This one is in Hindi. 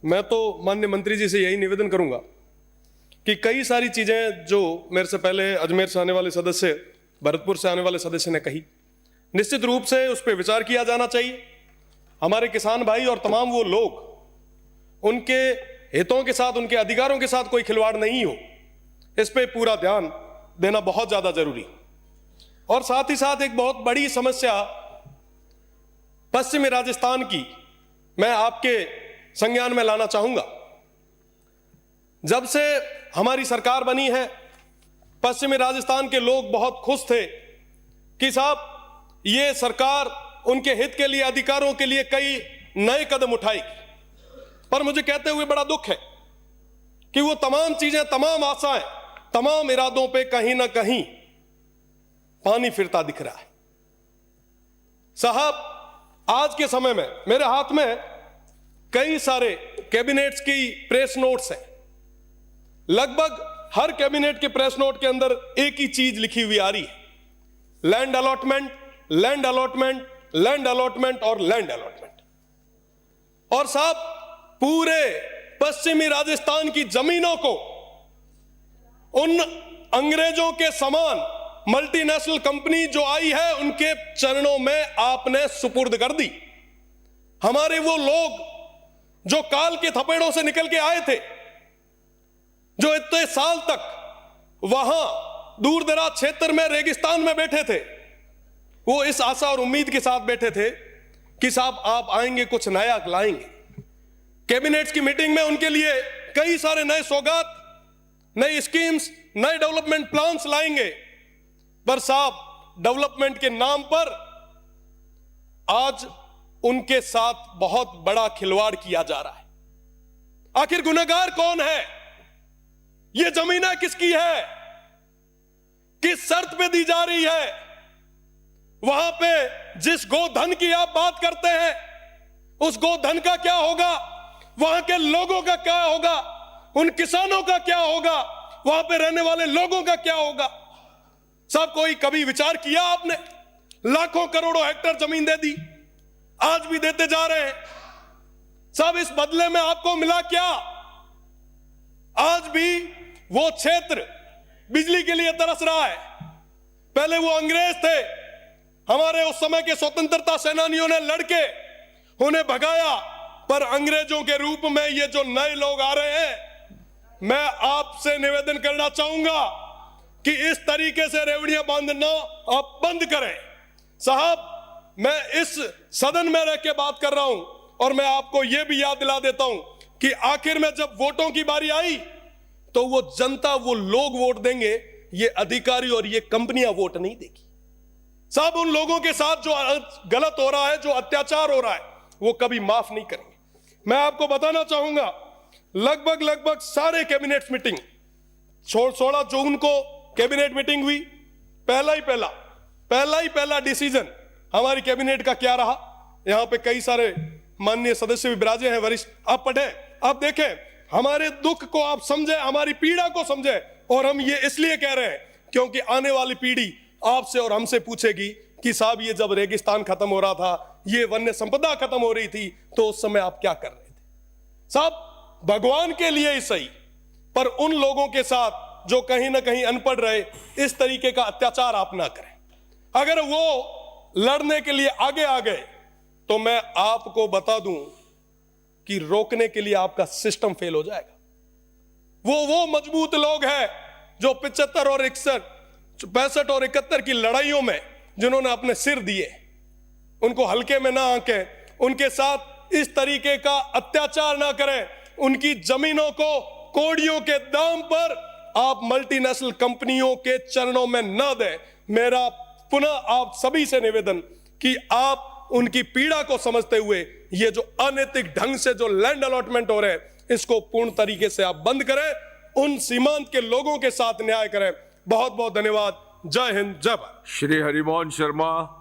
मैं तो माननीय मंत्री जी से यही निवेदन करूंगा कि कई सारी चीजें जो मेरे से पहले अजमेर से आने वाले सदस्य, भरतपुर से आने वाले सदस्य ने कही, निश्चित रूप से उस पर विचार किया जाना चाहिए। हमारे किसान भाई और तमाम वो लोग, उनके हितों के साथ, उनके अधिकारों के साथ कोई खिलवाड़ नहीं हो, इस पे पूरा ध्यान देना बहुत ज्यादा जरूरी। और साथ ही साथ एक बहुत बड़ी समस्या पश्चिमी राजस्थान की मैं आपके संज्ञान में लाना चाहूंगा। जब से हमारी सरकार बनी है, पश्चिमी राजस्थान के लोग बहुत खुश थे कि साहब ये सरकार उनके हित के लिए, अधिकारों के लिए कई नए कदम उठाएगी। पर मुझे कहते हुए बड़ा दुख है कि वो तमाम चीजें, तमाम आशाएं, तमाम इरादों पे कहीं ना कहीं पानी फिरता दिख रहा है। साहब, आज के समय में मेरे हाथ में कई सारे कैबिनेट्स की प्रेस नोट्स हैं। लगभग हर कैबिनेट के प्रेस नोट के अंदर एक ही चीज लिखी हुई आ रही है, land allotment, land allotment, land allotment और लैंड अलॉटमेंट। और साहब, पूरे पश्चिमी राजस्थान की जमीनों को उन अंग्रेजों के समान मल्टीनेशनल कंपनी जो आई है उनके चरणों में आपने सुपुर्द कर दी। हमारे वो लोग जो काल के थपेड़ों से निकल के आए थे, जो इतने साल तक वहां दूर दराज क्षेत्र में, रेगिस्तान में बैठे थे, वो इस आशा और उम्मीद के साथ बैठे थे कि साहब आप आएंगे, कुछ नया लाएंगे। कैबिनेट्स की मीटिंग में उनके लिए कई सारे नए सौगात, नई स्कीम्स, नए डेवलपमेंट प्लान्स लाएंगे। पर साहब, डेवलपमेंट के नाम पर आज उनके साथ बहुत बड़ा खिलवाड़ किया जा रहा है। आखिर गुनहगार कौन है? ये जमीनें किसकी है? किस शर्त पे दी जा रही है? वहां पे जिस गोधन की आप बात करते हैं, उस गोधन का क्या होगा? वहां के लोगों का क्या होगा? उन किसानों का क्या होगा? वहां पे रहने वाले लोगों का क्या होगा? सब कोई कभी विचार किया आपने? लाखों करोड़ों हेक्टेयर जमीन दे दी, आज भी देते जा रहे हैं। सब इस बदले में आपको मिला क्या? आज भी वो क्षेत्र बिजली के लिए तरस रहा है। पहले वो अंग्रेज थे, हमारे उस समय के स्वतंत्रता सेनानियों ने लड़के उन्हें भगाया, पर अंग्रेजों के रूप में ये जो नए लोग आ रहे हैं, मैं आपसे निवेदन करना चाहूंगा कि इस तरीके से रेवड़ियां बांधना आप बंद करें। साहब, मैं इस सदन में रह के बात कर रहा हूं और मैं आपको यह भी याद दिला देता हूं कि आखिर में जब वोटों की बारी आई तो वो जनता, वो लोग वोट देंगे, ये अधिकारी और ये कंपनियां वोट नहीं देगी। साहब, उन लोगों के साथ जो गलत हो रहा है, जो अत्याचार हो रहा है, वो कभी माफ नहीं करेंगे। मैं आपको बताना चाहूंगा, लगभग सारे कैबिनेट मीटिंग, 16 जून को कैबिनेट मीटिंग हुई। पहला ही पहला डिसीजन हमारी कैबिनेट का क्या रहा? यहां पे कई सारे माननीय सदस्य भी विराजे हैं, वरिष्ठ, आप पढ़े, आप देखें, हमारे दुख को आप समझे, हमारी पीड़ा को समझे। और हम ये इसलिए कह रहे हैं क्योंकि आने वाली पीढ़ी आपसे और हमसे पूछेगी कि साहब, ये जब रेगिस्तान खत्म हो रहा था, ये वन्य संपदा खत्म हो रही थी, तो उस समय आप क्या कर रहे थे? साहब, भगवान के लिए ही सही, पर उन लोगों के साथ जो कहीं ना कहीं अनपढ़ रहे, इस तरीके का अत्याचार आप ना करें। अगर वो लड़ने के लिए आगे आ गए तो मैं आपको बता दूं कि रोकने के लिए आपका सिस्टम फेल हो जाएगा। वो मजबूत लोग हैं जो 75 और 61, 65 और 71 की लड़ाइयों में जिन्होंने अपने सिर दिए, उनको हल्के में ना आंकें, उनके साथ इस तरीके का अत्याचार ना करें। उनकी जमीनों को कौड़ियों के दाम पर आप मल्टीनेशनल कंपनियों के चरणों में ना दें। मेरा पुनः आप सभी से निवेदन कि आप उनकी पीड़ा को समझते हुए ये जो अनैतिक ढंग से जो लैंड अलॉटमेंट हो रहे हैं, इसको पूर्ण तरीके से आप बंद करें, उन सीमांत के लोगों के साथ न्याय करें। बहुत बहुत धन्यवाद। जय हिंद, जय भारत। श्री हरिमोहन शर्मा।